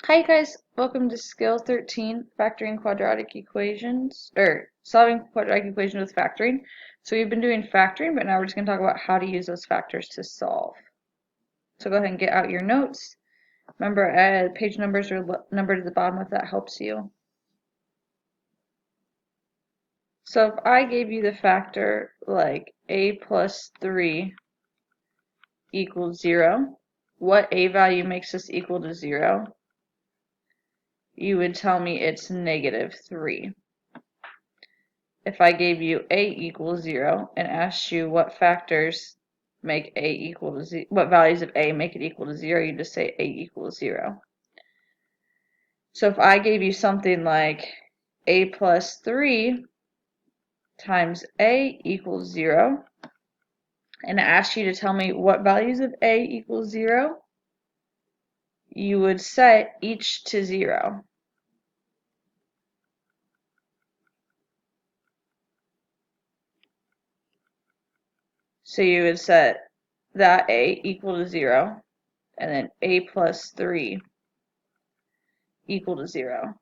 Hi guys, welcome to Skill 13, Factoring Quadratic Equations, or Solving Quadratic Equations with Factoring. So we've been doing factoring, but now we're just going to talk about how to use those factors to solve. So go ahead and get out your notes. Remember, page numbers are numbered at the bottom if that helps you. So if I gave you the factor like a plus 3 equals 0, what a value makes this equal to 0? You would tell me it's negative 3. If I gave you a equals 0 and asked you what factors make a equal to 0, what values of a make it equal to 0, you just say a equals 0. So if I gave you something like a plus 3 times a equals 0 and asked you to tell me what values of a equals 0, you would set each to 0. So you would set that a equal to 0 and then a plus 3 equal to 0.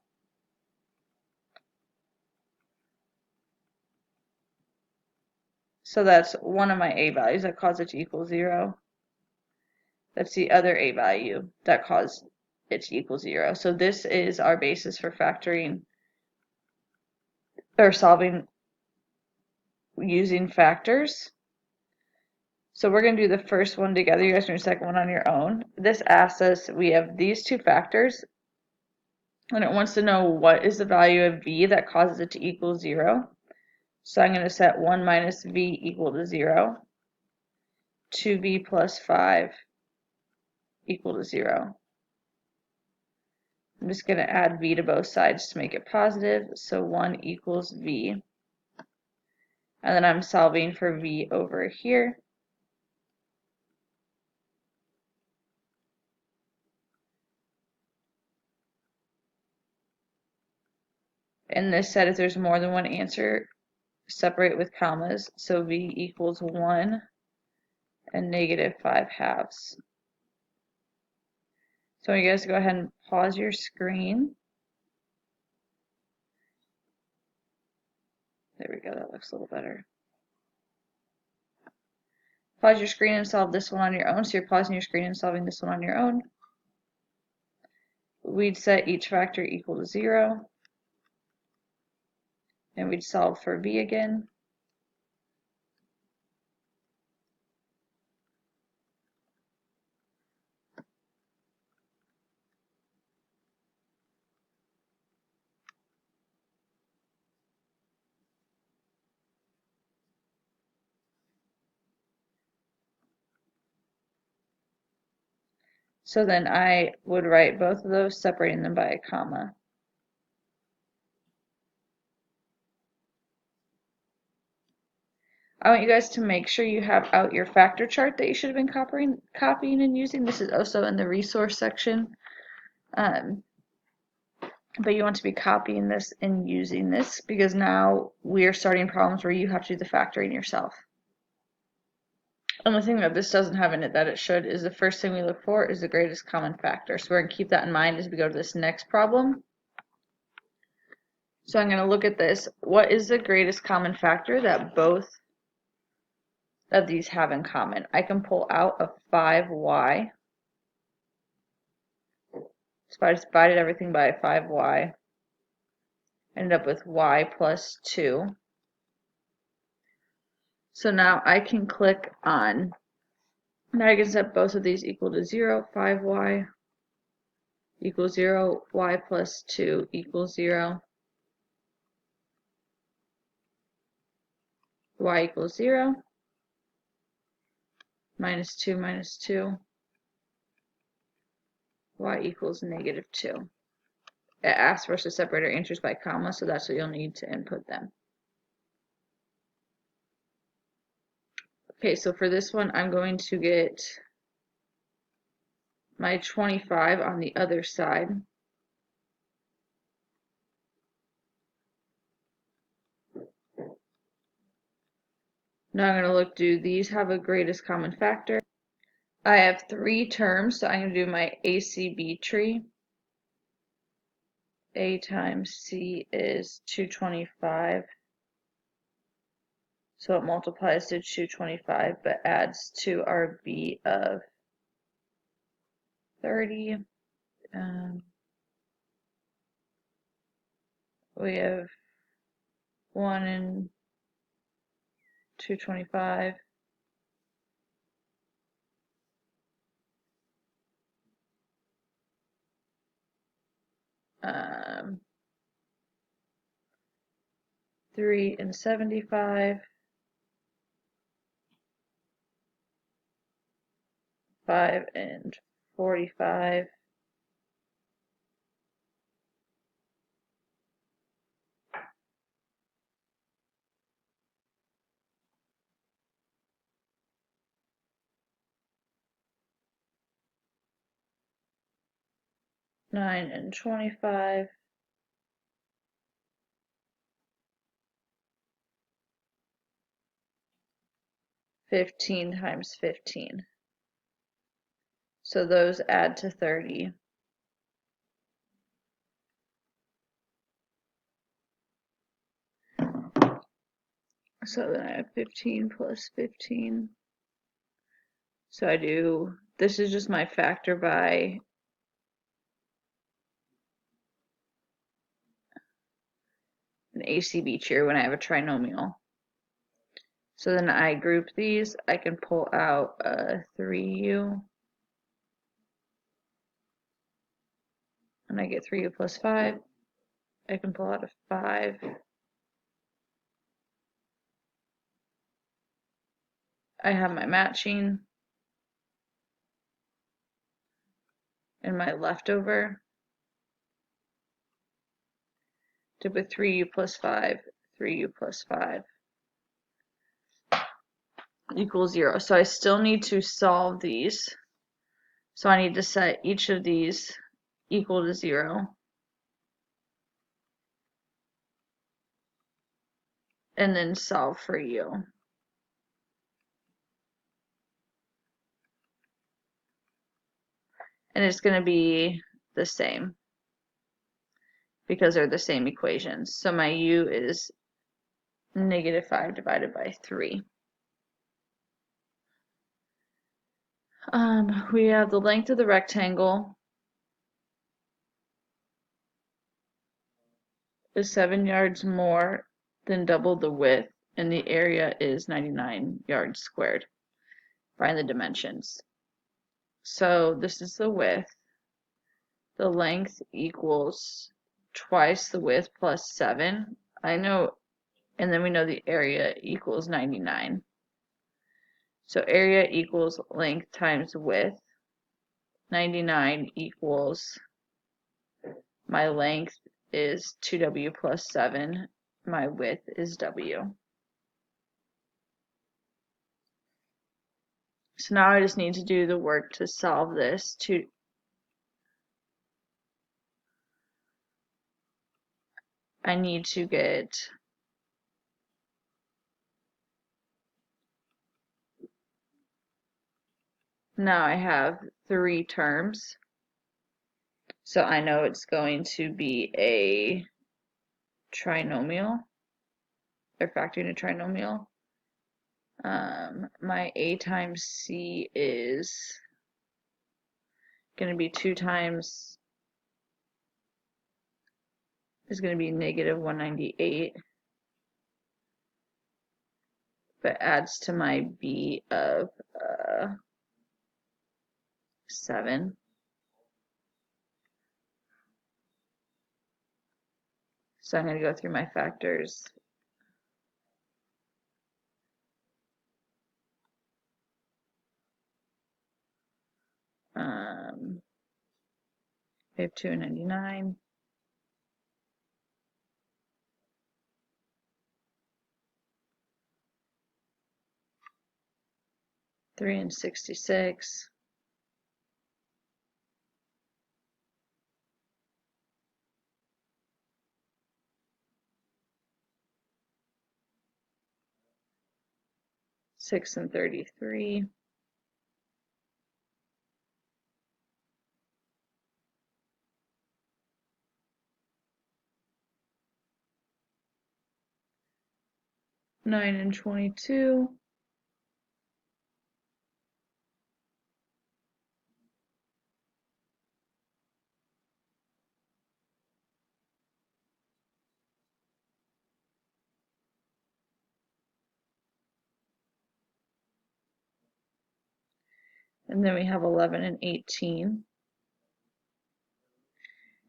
So that's one of my a values that cause it to equal 0. That's the other a value that caused it to equal 0. So this is our basis for factoring or solving using factors. So we're going to do the first one together. You guys can do the second one on your own. This asks us, we have these two factors, and it wants to know what is the value of v that causes it to equal 0. So I'm going to set 1 minus v equal to 0, 2v plus 5 equal to 0. I'm just going to add v to both sides to make it positive, so 1 equals v. And then I'm solving for v over here. And this said if there's more than one answer, separate with commas, so v equals 1 and negative 5 halves. So you guys go ahead and pause your screen. There we go, that looks a little better. Pause your screen and solve this one on your own. So you're pausing your screen and solving this one on your own. We'd set each factor equal to 0. And we'd solve for v again. So then I would write both of those, separating them by a comma. I want you guys to make sure you have out your factor chart that you should have been copying and using. This is also in the resource section. But you want to be copying this and using this because now we are starting problems where you have to do the factoring yourself. And the thing that this doesn't have in it that it should is the first thing we look for is the greatest common factor. So we're going to keep that in mind as we go to this next problem. So I'm going to look at this. What is the greatest common factor that both of these have in common? I can pull out a 5y. So if I just divided everything by 5y, ended up with y plus 2. So now I can click on, now I can set both of these equal to 0, 5y equals 0, y plus 2 equals 0, y equals 0, minus 2 minus 2, y equals negative 2. It asks for us to separate our answers by comma, so that's what you'll need to input them. Okay, so for this one, I'm going to get my 25 on the other side. Now I'm going to look, do these have a greatest common factor? I have 3 terms, so I'm going to do my ACB tree. A times C is 225. So it multiplies to 225, but adds to our B of 30. We have 1 and 225. Um, 3 and 75. 5 and 45. 9 and 25. 15 times 15. So those add to 30. So then I have 15 plus 15. So I do, this is just my factor by an ACB cheer when I have a trinomial. So then I group these. I can pull out a 3u. And I get 3u plus 5. I can pull out a 5. I have my matching and my leftover. Did with 3u plus 5, 3u plus 5 equals 0. So I still need to solve these. So I need to set each of these equal to 0. And then solve for u. And it's going to be the same because they're the same equations. So my u is -5 divided by 3. We have the length of the rectangle is 7 yards more than double the width, and the area is 99 yards squared. Find the dimensions. So this is the width. The length equals twice the width plus 7. I know, and then we know the area equals 99. So area equals length times width. 99 equals, my length is 2w plus 7. My width is w. So now I just need to do the work to solve this. I need to get now I have 3 terms. So I know it's going to be a trinomial, or factoring a trinomial. My a times c is going to be 2 times, is going to be -198, but adds to my b of 7. So I'm going to go through my factors. We have 299. 3 and 66. 6 and 33. 9 and 22. And then we have 11 and 18.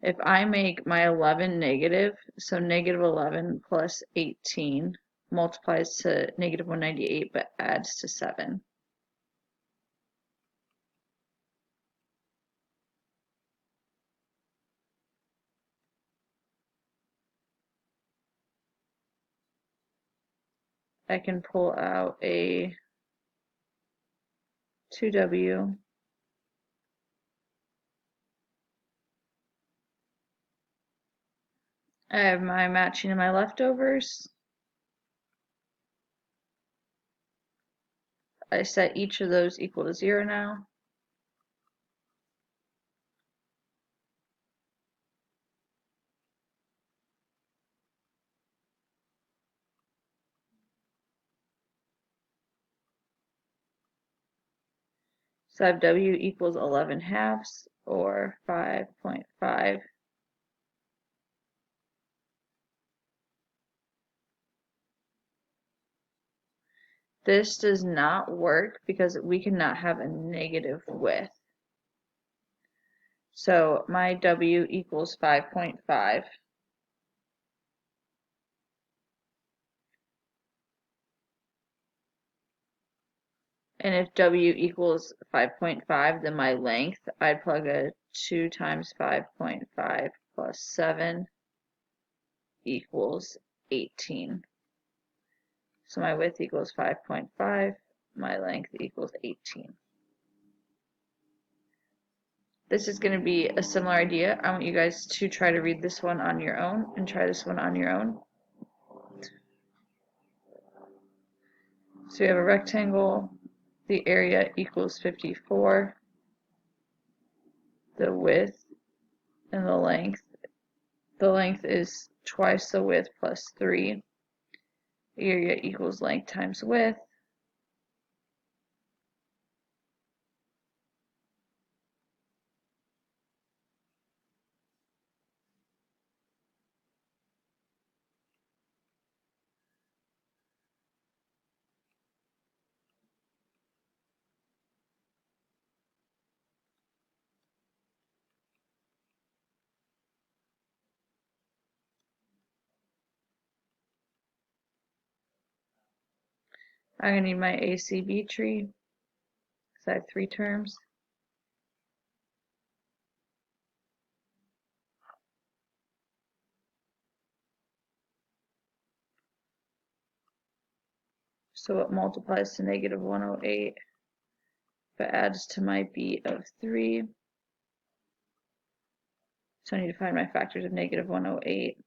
If I make my 11 negative, so negative 11 plus 18 multiplies to negative 198 but adds to 7. I can pull out a 2W. I have my matching and my leftovers. I set each of those equal to 0 now. So I have W equals 11 halves, or 5.5. This does not work because we cannot have a negative width. So my W equals 5.5. And if W equals 5.5, then my length, I'd plug a 2 times 5.5 plus 7 equals 18. So my width equals 5.5, my length equals 18. This is going to be a similar idea. I want you guys to try to read this one on your own and try this one on your own. So we have a rectangle, the area equals 54, the width and the length. The length is twice the width plus 3. Area equals length times width. I'm going to need my ACB tree because I have 3 terms. So it multiplies to negative 108 but adds to my B of 3. So I need to find my factors of negative 108.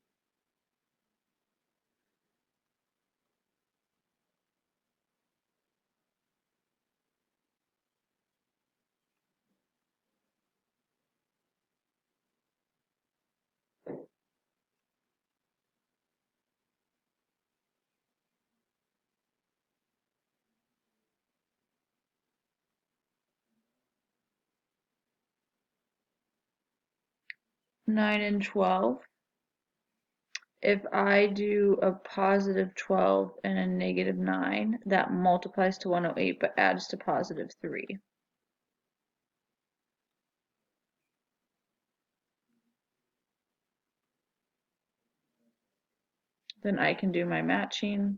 Nine and 12. If I do a positive 12 and a negative 9, that multiplies to 108 but adds to positive 3. Then I can do my matching.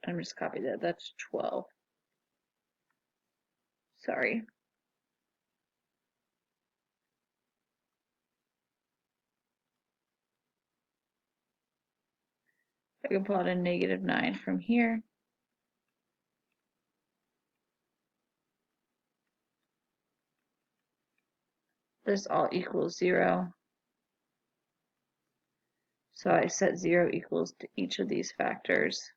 I'm just copy that. That's 12. Sorry. I can pull out a negative 9 from here. This all equals 0. So I set 0 equals to each of these factors,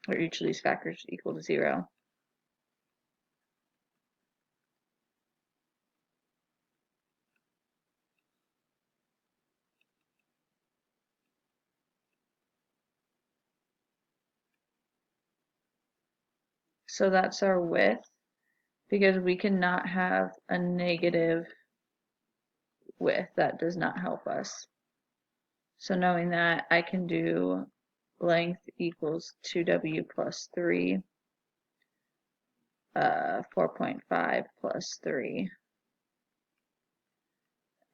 or each of these factors equal to 0. So that's our width, because we cannot have a negative width. That does not help us. So knowing that, I can do length equals 2w plus 3, 4.5 plus 3.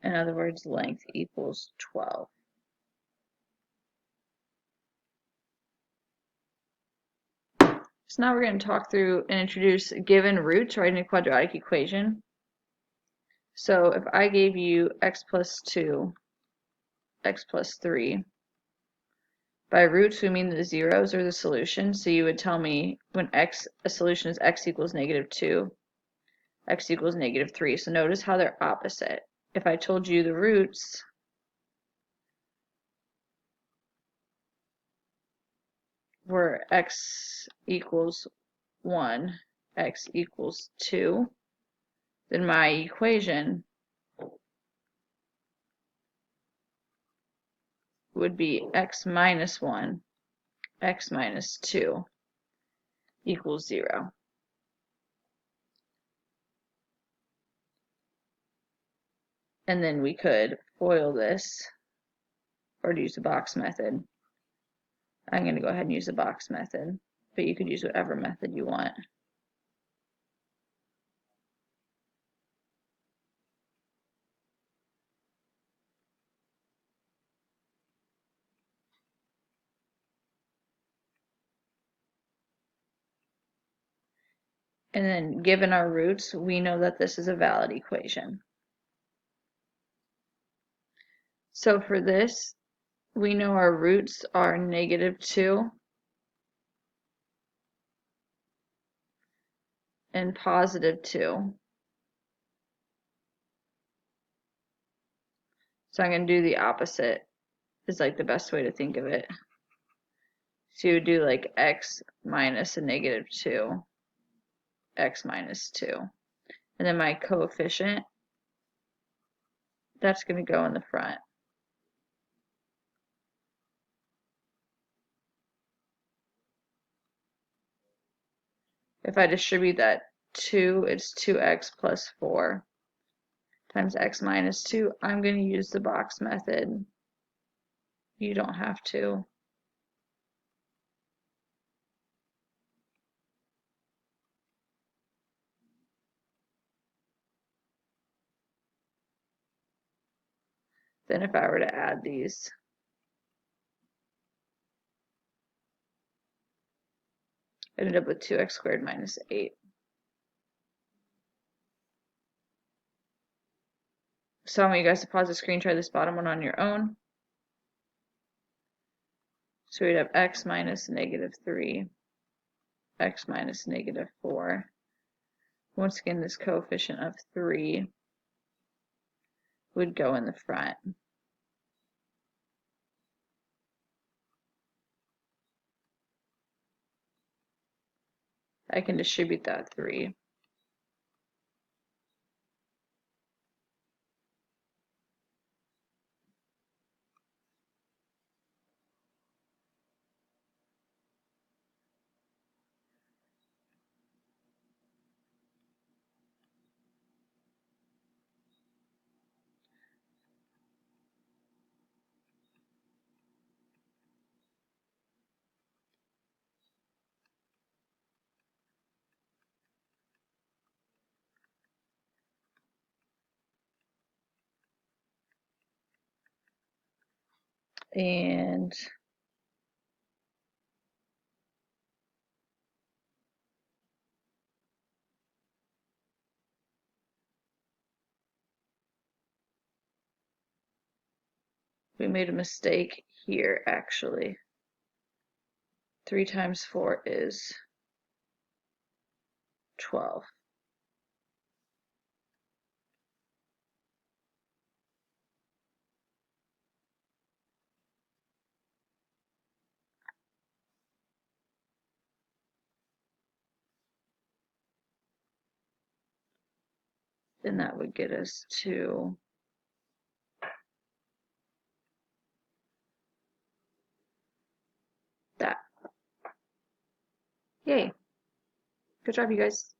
In other words, length equals 12. So now we're going to talk through and introduce given roots, writing a quadratic equation. So if I gave you x plus 2, x plus 3, by roots we mean the zeros or the solution. So you would tell me when a solution is x equals negative 2, x equals negative 3. So notice how they're opposite. If I told you the roots were x equals 1, x equals 2, then my equation would be x minus 1, x minus 2 equals 0. And then we could FOIL this or use the box method. I'm going to go ahead and use the box method, but you could use whatever method you want. And then given our roots, we know that this is a valid equation. So for this, we know our roots are negative 2 and positive 2. So I'm going to do the opposite, is like the best way to think of it. So you would do like x minus a negative 2, x minus 2. And then my coefficient, that's going to go in the front. If I distribute that 2, it's 2x plus 4 times x minus 2. I'm going to use the box method. You don't have to. Then if I were to add these, I ended up with 2x squared minus 8. So I want you guys to pause the screen, try this bottom one on your own. So we'd have x minus negative 3, x minus negative 4. Once again, this coefficient of 3 would go in the front. I can distribute that 3. And we made a mistake here, actually. 3 times 4 is 12. and that would get us to that. Yay. Good job, you guys.